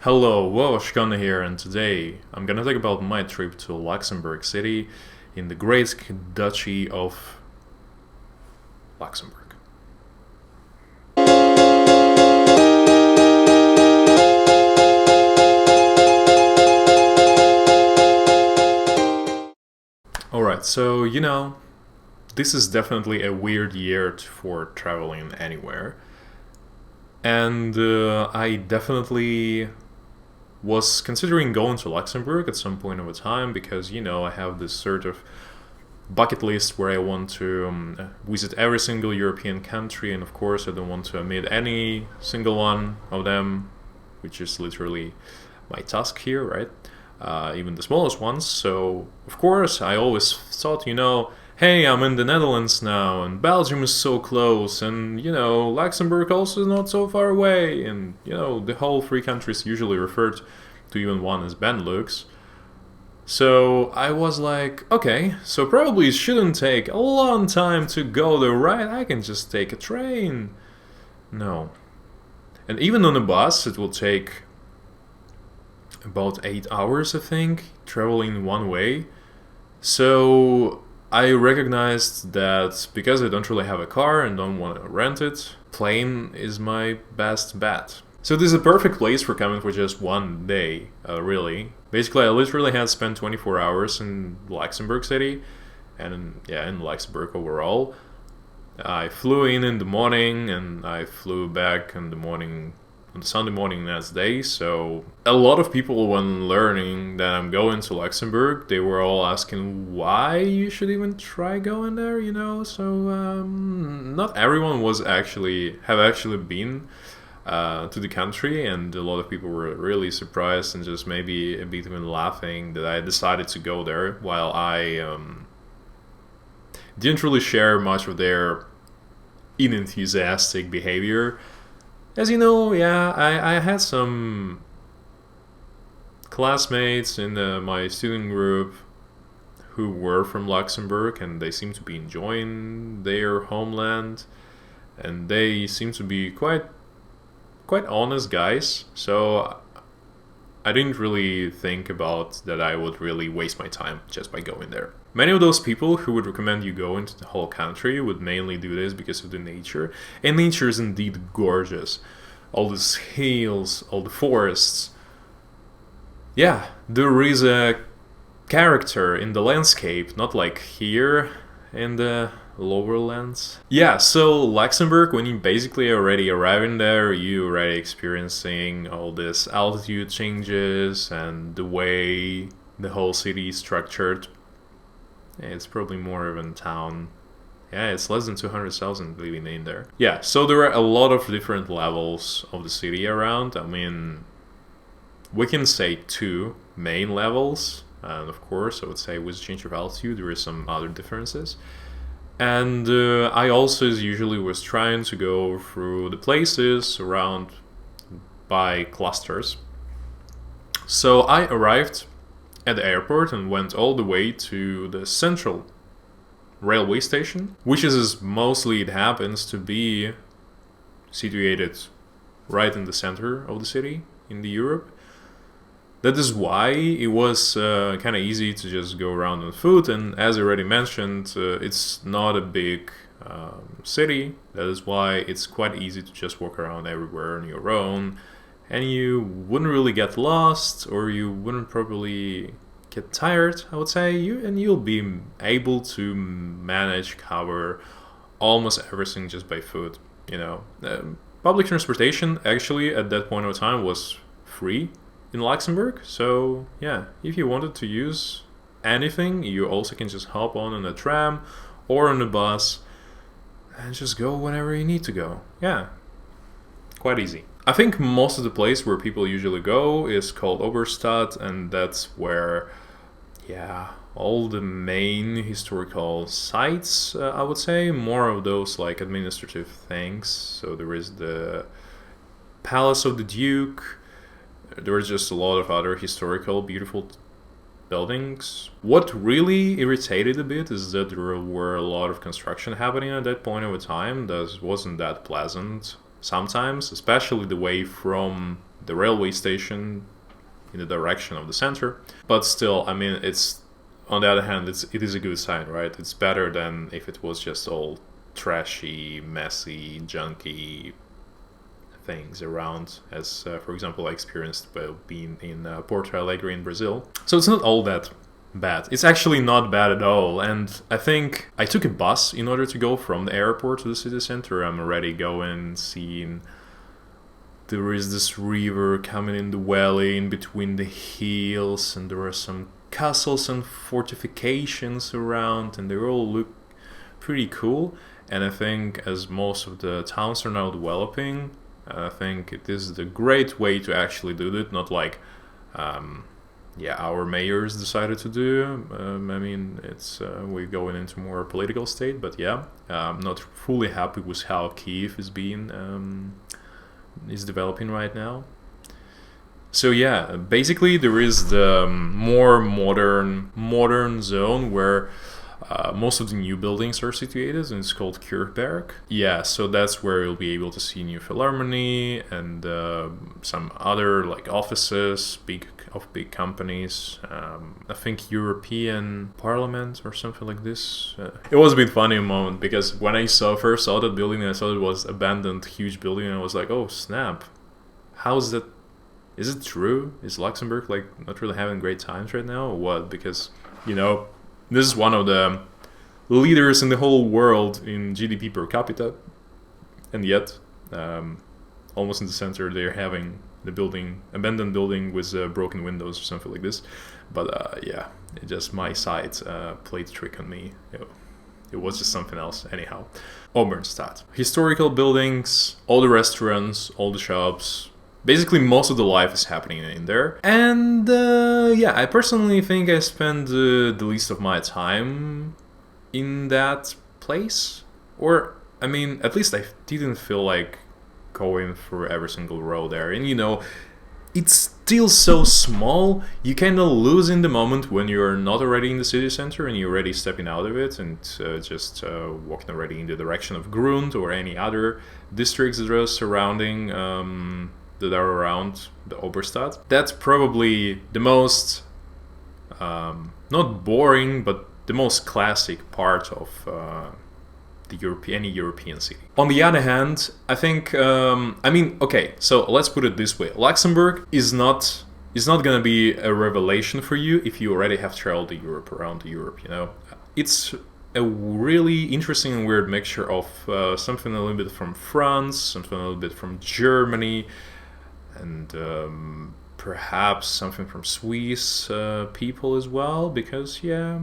Hello, Shkanda here, and today I'm gonna talk about my trip to Luxembourg City in the Great Duchy of Luxembourg. Alright, so this is definitely a weird year for traveling anywhere, and I definitely was considering going to Luxembourg at some point of a time because I have this sort of bucket list where I want to visit every single European country, and of course I don't want to omit any single one of them, which is literally my task here, right? Even the smallest ones. So of course I always thought, hey, I'm in the Netherlands now, and Belgium is so close, and Luxembourg also is not so far away, and the whole three countries usually referred to even one as Benelux. So I was like, okay, so probably it shouldn't take a long time to go there, right? I can just take a train. No. And even on a bus, it will take about 8 hours, I think, traveling one way. So I recognized that because I don't really have a car and don't want to rent it, plane is my best bet. So this is a perfect place for coming for just one day, really. Basically, I literally had spent 24 hours in Luxembourg City, and in Luxembourg overall. I flew in the morning, and I flew back in the morning, on Sunday morning next day. So a lot of people, when learning that I'm going to Luxembourg, they were all asking why you should even try going there, So not everyone have actually been to the country, and a lot of people were really surprised and just maybe a bit even laughing that I decided to go there, while I didn't really share much of their unenthusiastic behavior. As you know, I had some classmates in my student group who were from Luxembourg, and they seemed to be enjoying their homeland, and they seemed to be quite honest guys. So I didn't really think about that I would really waste my time just by going there. Many of those people who would recommend you go into the whole country would mainly do this because of the nature. And nature is indeed gorgeous. All these hills, all the forests. Yeah, there is a character in the landscape, not like here in the lower lands. Yeah, so Luxembourg, when you basically already arriving there, you already experiencing all this altitude changes and the way the whole city is structured. It's probably more of a town. Yeah, it's less than 200,000 living in there. Yeah, so there are a lot of different levels of the city around. I mean, we can say two main levels. And of course, I would say with change of altitude, there is some other differences. And I also usually was trying to go through the places around by clusters. So I arrived at the airport and went all the way to the central railway station, which is as mostly it happens to be situated right in the center of the city in the Europe. That is why it was kind of easy to just go around on foot, and as I already mentioned, it's not a big city. That is why it's quite easy to just walk around everywhere on your own, and you wouldn't really get lost, or you wouldn't probably get tired, I would say. You'll be able to cover almost everything just by foot. Public transportation actually at that point of time was free in Luxembourg, so yeah, if you wanted to use anything, you also can just hop on a tram or on a bus and just go whenever you need to go. Yeah, quite easy. I think most of the place where people usually go is called Oberstadt, and that's where, all the main historical sites, I would say, more of those like administrative things. So there is the Palace of the Duke. There was just a lot of other historical, beautiful buildings. What really irritated a bit is that there were a lot of construction happening at that point of time that wasn't that pleasant sometimes, especially the way from the railway station in the direction of the center. But still, I mean, it's on the other hand, it is a good sign, right? It's better than if it was just all trashy, messy, junky things around, as for example I experienced by being in Porto Alegre in Brazil. So it's not all that bad. It's actually not bad at all. And I think I took a bus in order to go from the airport to the city center. I'm already going, seeing there is this river coming in the valley in between the hills, and there are some castles and fortifications around, and they all look pretty cool. And I think as most of the towns are now developing, I think it is the great way to actually do it, not like our mayors decided to do. I mean, it's we're going into more political state, but yeah, I'm not fully happy with how Kiev is developing right now. So yeah, basically there is the more modern zone where most of the new buildings are situated, and it's called Kirchberg. Yeah, so that's where you'll be able to see New Philharmony and some other like offices, big companies. I think European Parliament or something like this. It was a bit funny moment, because when I first saw that building, I saw it was abandoned, huge building, and I was like, oh snap, how's that? Is it true? Is Luxembourg like not really having great times right now, or what? Because this is one of the leaders in the whole world in GDP per capita, and yet, almost in the center, they're having the abandoned building with broken windows or something like this. But yeah, just my site played a trick on me. It was just something else. Anyhow, Obernstadt. Historical buildings, all the restaurants, all the shops. Basically, most of the life is happening in there. And yeah, I personally think I spend the least of my time in that place. Or, I mean, at least I didn't feel like going through every single row there. And it's still so small, you kind of lose in the moment when you're not already in the city center and you're already stepping out of it and just walking already in the direction of Grund or any other districts that are surrounding that are around the Oberstadt. That's probably the most, not boring, but the most classic part of any European city. On the other hand, I think, okay, so let's put it this way. Luxembourg is not gonna be a revelation for you if you already have traveled around Europe, It's a really interesting and weird mixture of something a little bit from France, something a little bit from Germany, and perhaps something from Swiss people as well, because it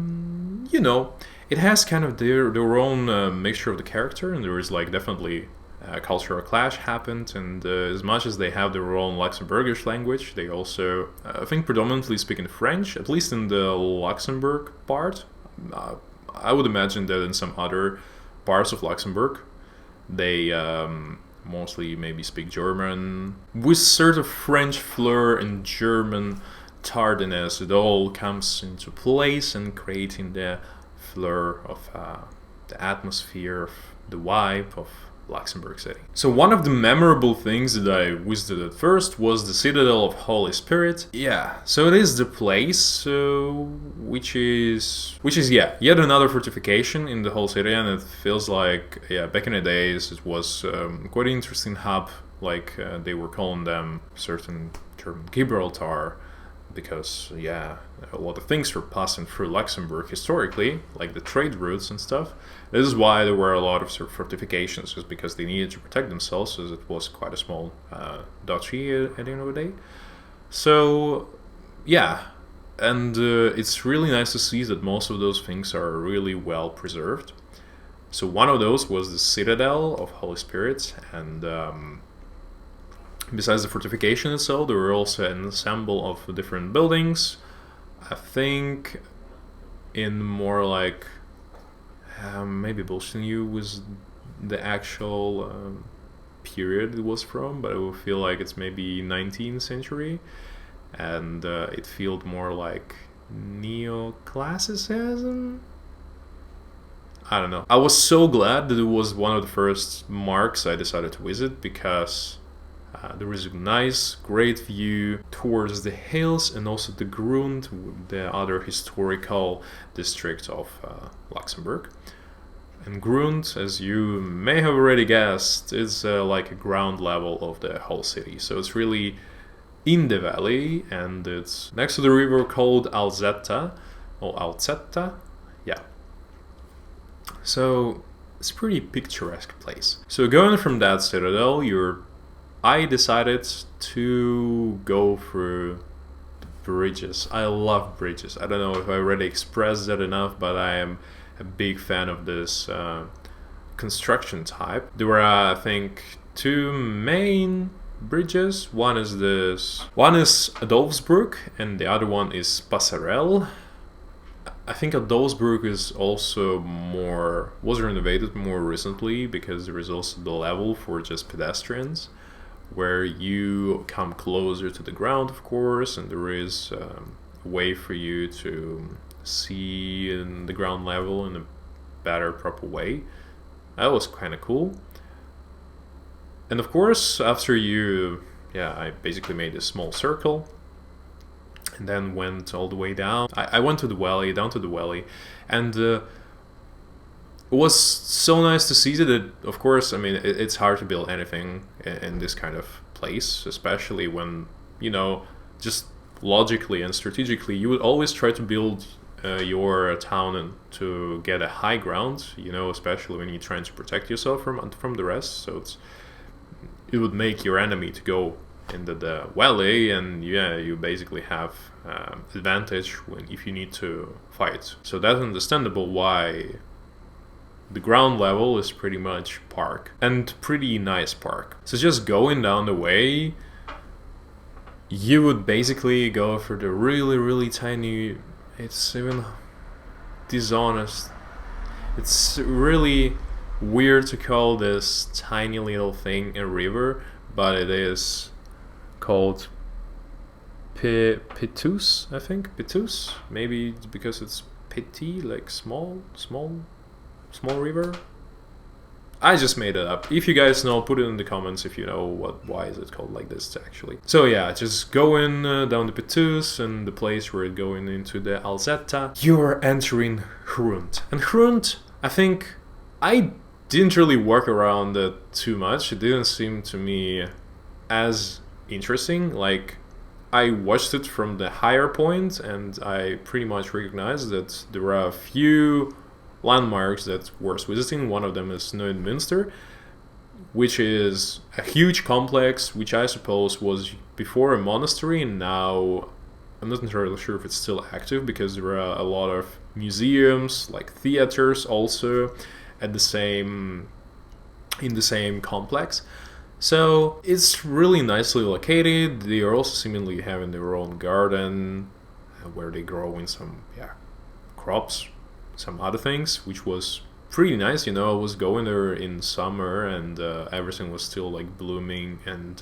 has kind of their own mixture of the character, and there is like definitely a cultural clash happened, and as much as they have their own Luxembourgish language, they also I think predominantly speak in French, at least in the Luxembourg part. I would imagine that in some other parts of Luxembourg they mostly maybe speak German, with sort of French flair and German tardiness. It all comes into place and creating the flair of the atmosphere, of the vibe of Luxembourg City. So one of the memorable things that I visited at first was the Citadel of Holy Spirit. Yeah, so it is the place, which is yet another fortification in the whole city, and it feels like back in the days it was quite an interesting hub, like they were calling them certain term Gibraltar, because a lot of things were passing through Luxembourg historically, like the trade routes and stuff. This is why there were a lot of sort of fortifications, just because they needed to protect themselves, as it was quite a small duchy at the end of the day. So and it's really nice to see that most of those things are really well preserved. So one of those was the Citadel of Holy Spirit, and besides the fortification itself, there were also an ensemble of different buildings. I think in more like maybe Bolshevik was the actual period it was from, but I would feel like it's maybe 19th century, and it felt more like neoclassicism. I don't know. I was so glad that it was one of the first marks I decided to visit, because There is a nice, great view towards the hills and also the Grund, the other historical district of Luxembourg. And Grund, as you may have already guessed, is like a ground level of the whole city. So it's really in the valley, and it's next to the river called Alzetta, or Alzetta, yeah. So it's a pretty picturesque place. So going from that citadel, I decided to go through the bridges. I love bridges. I don't know if I already expressed that enough, but I am a big fan of this construction type. There were, I think, two main bridges. One is Adolfsbrück, and the other one is Passerelle. I think Adolfsbrück is also was renovated more recently, because there is also the level for just pedestrians, where you come closer to the ground, of course, and there is a way for you to see in the ground level in a better, proper way. That was kind of cool. And of course, after I basically made a small circle and then went all the way down. I went to the valley, down to the valley, and it was so nice to see that, of course, I mean, it's hard to build anything in this kind of place, especially when, just logically and strategically, you would always try to build your town and to get a high ground, especially when you're trying to protect yourself from the rest. So it would make your enemy to go into the valley, and you basically have advantage if you need to fight. So that's understandable why the ground level is pretty much park, and pretty nice park. So just going down the way, you would basically go for the really, really tiny, it's even dishonest, it's really weird to call this tiny little thing a river, but it is called Pitus, I think. Pitus, maybe it's because it's petit, like small river. I just made it up. If you guys know, put it in the comments if you know why is it called like this actually. So yeah, just going down the Pitus and the place where it's going into the Alzetta, you're entering Grund. And Grund, I think I didn't really work around it too much. It didn't seem to me as interesting. Like, I watched it from the higher point, and I pretty much recognized that there are a few landmarks that worth visiting. One of them is Neumünster, which is a huge complex, which I suppose was before a monastery, and now I'm not entirely sure if it's still active, because there are a lot of museums, like theaters, also in the same complex. So it's really nicely located. They are also seemingly having their own garden where they grow in some crops, some other things, which was pretty nice. I was going there in summer, and everything was still like blooming, and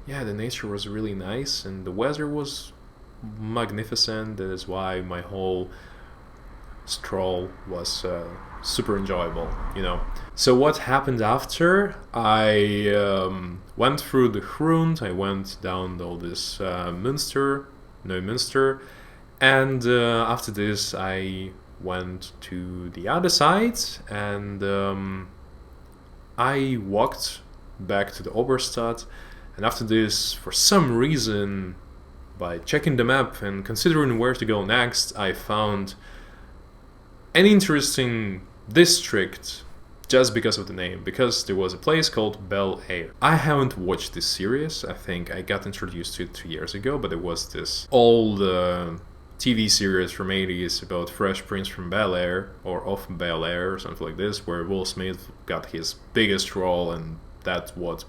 the nature was really nice, and the weather was magnificent. That is why my whole stroll was super enjoyable. So what happened after? I went through the Grund, I went down all this Neumünster, and after this I went to the other side, and I walked back to the Oberstadt. And after this, for some reason, by checking the map and considering where to go next, I found an interesting district just because of the name, because there was a place called Bel Air. I haven't watched this series. I think I got introduced to it 2 years ago, but it was this old TV series from 80s about Fresh Prince from Bel Air, or of Bel Air, or something like this, where Will Smith got his biggest role, and that's what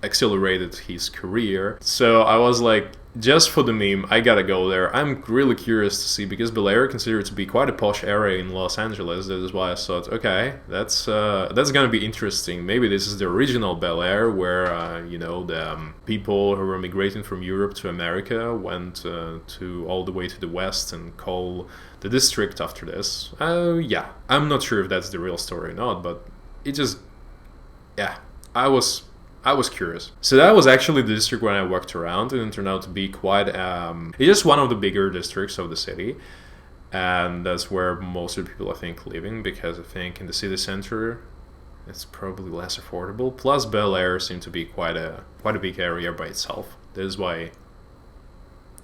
accelerated his career. So I was like, just for the meme, I gotta go there. I'm really curious to see, because Bel Air considered to be quite a posh area in Los Angeles. That is why I thought, okay, that's gonna be interesting. Maybe this is the original Bel Air, where the people who were migrating from Europe to America went to all the way to the west and call the district after this. I'm not sure if that's the real story or not, but it just, I was I was curious. So that was actually the district when I walked around, and it turned out to be quite. It's just one of the bigger districts of the city, and that's where most of the people I think living, because I think in the city center, it's probably less affordable. Plus, Bel Air seemed to be quite a big area by itself. That is why.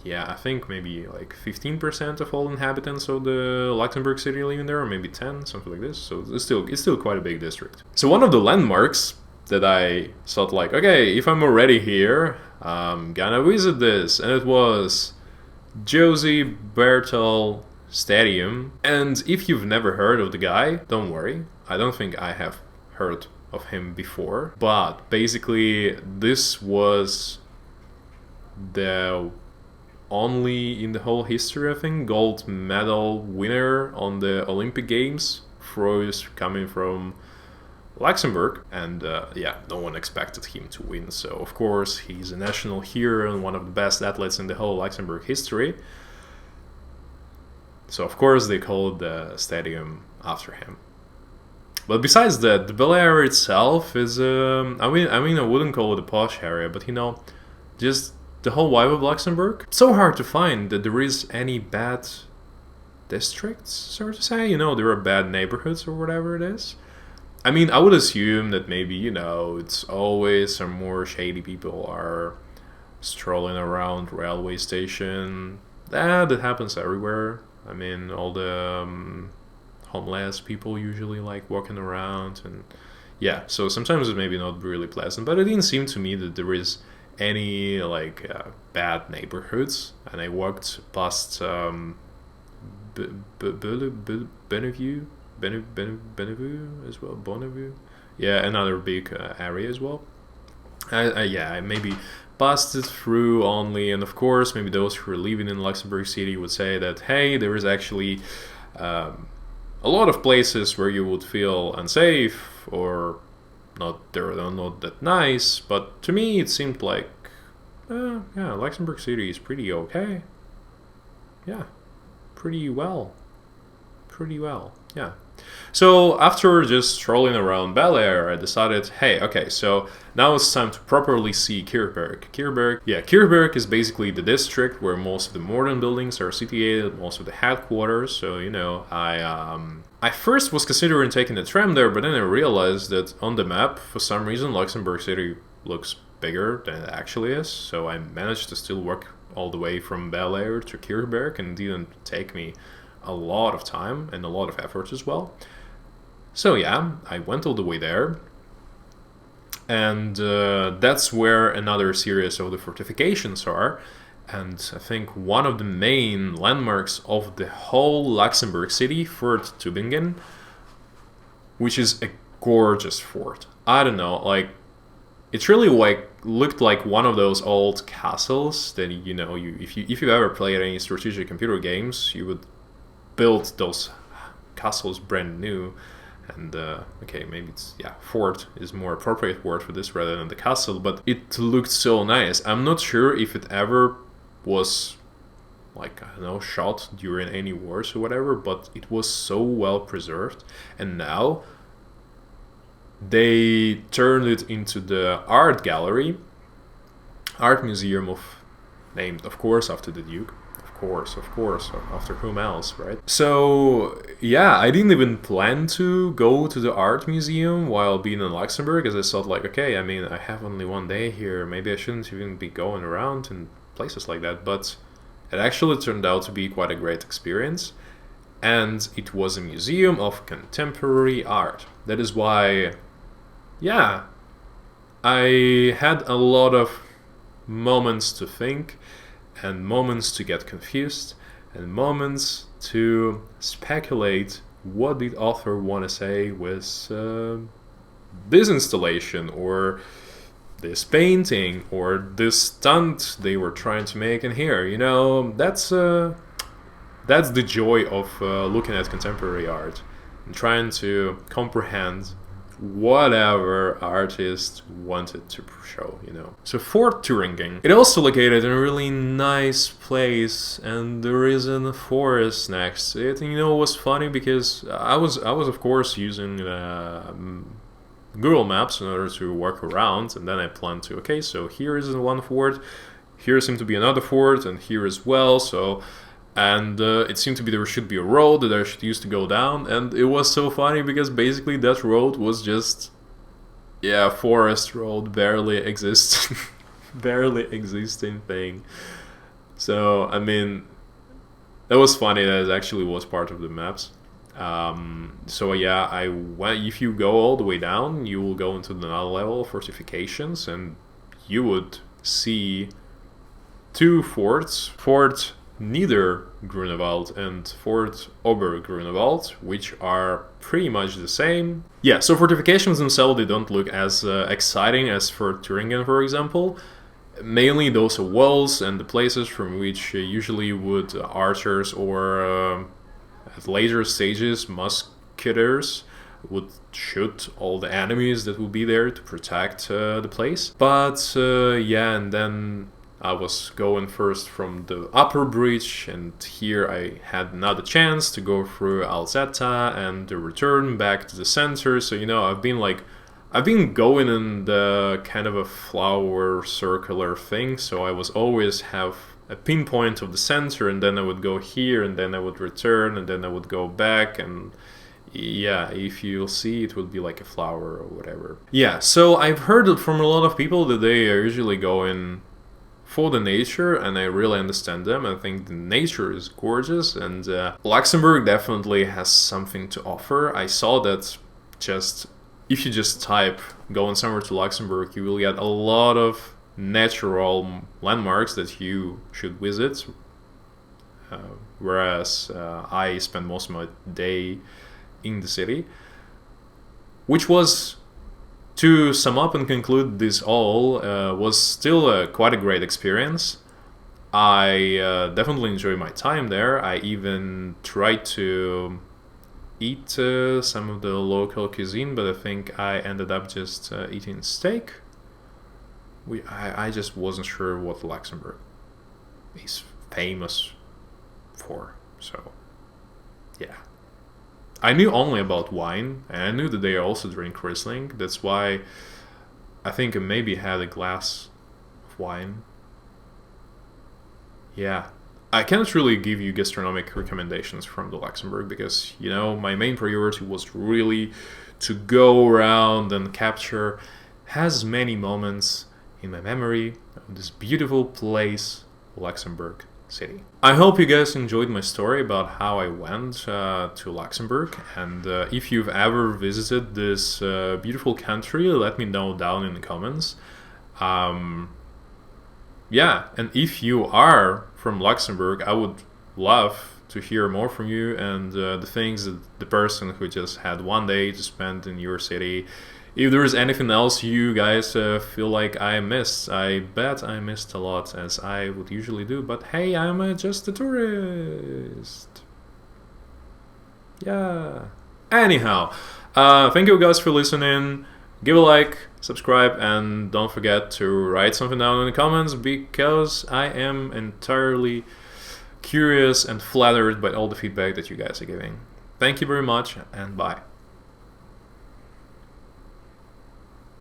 Yeah, I think maybe like 15% of all inhabitants of the Luxembourg city living there, or maybe 10, something like this. So it's still quite a big district. So one of the landmarks that I thought like, okay, if I'm already here, I'm gonna visit this, and it was Josie Bertel Stadium. And if you've never heard of the guy, don't worry. I don't think I have heard of him before. But basically, this was the only in the whole history, I think, gold medal winner on the Olympic Games. Frois coming from Luxembourg, and yeah, no one expected him to win. So of course he's a national hero and one of the best athletes in the whole Luxembourg history. So of course they called the stadium after him. But besides that, the Bel Air itself is I mean I wouldn't call it a posh area, but just the whole vibe of Luxembourg. It's so hard to find that there is any bad districts, so to say. There are bad neighborhoods or whatever it is. I mean, I would assume that maybe, it's always some more shady people are strolling around railway station. That happens everywhere. I mean, all the homeless people usually like walking around, and yeah, so sometimes it's maybe not really pleasant, but it didn't seem to me that there is any like bad neighborhoods. And I walked past Bellevue as well, Bonneville, yeah, another big area as well. I maybe passed it through only, and of course maybe those who are living in Luxembourg City would say that, hey, there is actually a lot of places where you would feel unsafe, or they're not that nice. But to me it seemed like yeah, Luxembourg City is pretty okay. Yeah, pretty well, yeah. So after just strolling around Bel Air, I decided, hey, okay, so now it's time to properly see Kirchberg. Kirchberg is basically the district where most of the modern buildings are situated, most of the headquarters. So I first was considering taking the tram there, but then I realized that on the map, for some reason, Luxembourg City looks bigger than it actually is. So I managed to still walk all the way from Bel Air to Kirchberg, and it didn't take me a lot of time and a lot of effort as well. So yeah, I went all the way there, and that's where another series of the fortifications are. And I think one of the main landmarks of the whole Luxembourg city, Fort Tübingen, which is a gorgeous fort. I don't know, like, it really looked like one of those old castles that if you ever played any strategic computer games, you would build those castles brand new. And okay, maybe fort is more appropriate word for this rather than the castle, but it looked so nice. I'm not sure if it ever was shot during any wars or whatever, but it was so well preserved. And now they turned it into the art gallery, art museum named of course after the Duke. Of course, after whom else, right? So yeah, I didn't even plan to go to the art museum while being in Luxembourg, as I thought like, okay, I mean, I have only one day here, maybe I shouldn't even be going around in places like that. But it actually turned out to be quite a great experience, and it was a museum of contemporary art. That is why, yeah, I had a lot of moments to think, and moments to get confused, and moments to speculate what the author want to say with this installation, or this painting, or this stunt they were trying to make in here. That's the joy of looking at contemporary art and trying to comprehend whatever artist wanted to show, So Fort Thüringen, it also located in a really nice place, and there is a forest next to it. And it was funny because I was of course using Google Maps in order to walk around, and then I planned to, okay, so here is one fort, here seemed to be another fort, and here as well, so, and it seemed to be there should be a road that I should use to go down, and it was so funny because basically that road was just, yeah, forest road, barely exists, barely existing thing. So, I mean, that was funny that it actually was part of the maps. So yeah, if you go all the way down, you will go into another level of fortifications, and you would see two forts, Fort Niedergrunewald and Fort Obergrunewald, which are pretty much the same. Yeah, so fortifications themselves, they don't look as exciting as Fort Thuringen, for example. Mainly those are walls and the places from which usually would archers or at later stages musketeers would shoot all the enemies that would be there to protect the place. But yeah, and then I was going first from the upper bridge, and here I had another chance to go through Alzetta and return back to the center. So, you know, I've been going in the kind of a flower circular thing, so I was always have a pinpoint of the center, and then I would go here, and then I would return, and then I would go back, and yeah, if you'll see, it would be like a flower or whatever. Yeah, so I've heard it from a lot of people that they are usually going for the nature, and I really understand them. I think the nature is gorgeous, and Luxembourg definitely has something to offer. I saw that just if you just type going somewhere to Luxembourg, you will get a lot of natural landmarks that you should visit. Whereas I spent most of my day in the city, which was, to sum up and conclude this all, was still quite a great experience. I definitely enjoyed my time there. I even tried to eat some of the local cuisine, but I think I ended up just eating steak. I just wasn't sure what Luxembourg is famous for, so yeah. I knew only about wine, and I knew that they also drink Riesling. That's why I think I maybe had a glass of wine. Yeah. I cannot really give you gastronomic recommendations from the Luxembourg because, you know, my main priority was really to go around and capture as many moments in my memory of this beautiful place, Luxembourg City. I hope you guys enjoyed my story about how I went to Luxembourg, and if you've ever visited this beautiful country, let me know down in the comments. Yeah, and if you are from Luxembourg, I would love to hear more from you and the things that the person who just had one day to spend in your city. If there is anything else you guys feel like I missed, I bet I missed a lot, as I would usually do, but hey, I'm just a tourist. Yeah. Anyhow, thank you guys for listening. Give a like, subscribe, and don't forget to write something down in the comments, because I am entirely curious and flattered by all the feedback that you guys are giving. Thank you very much, and bye.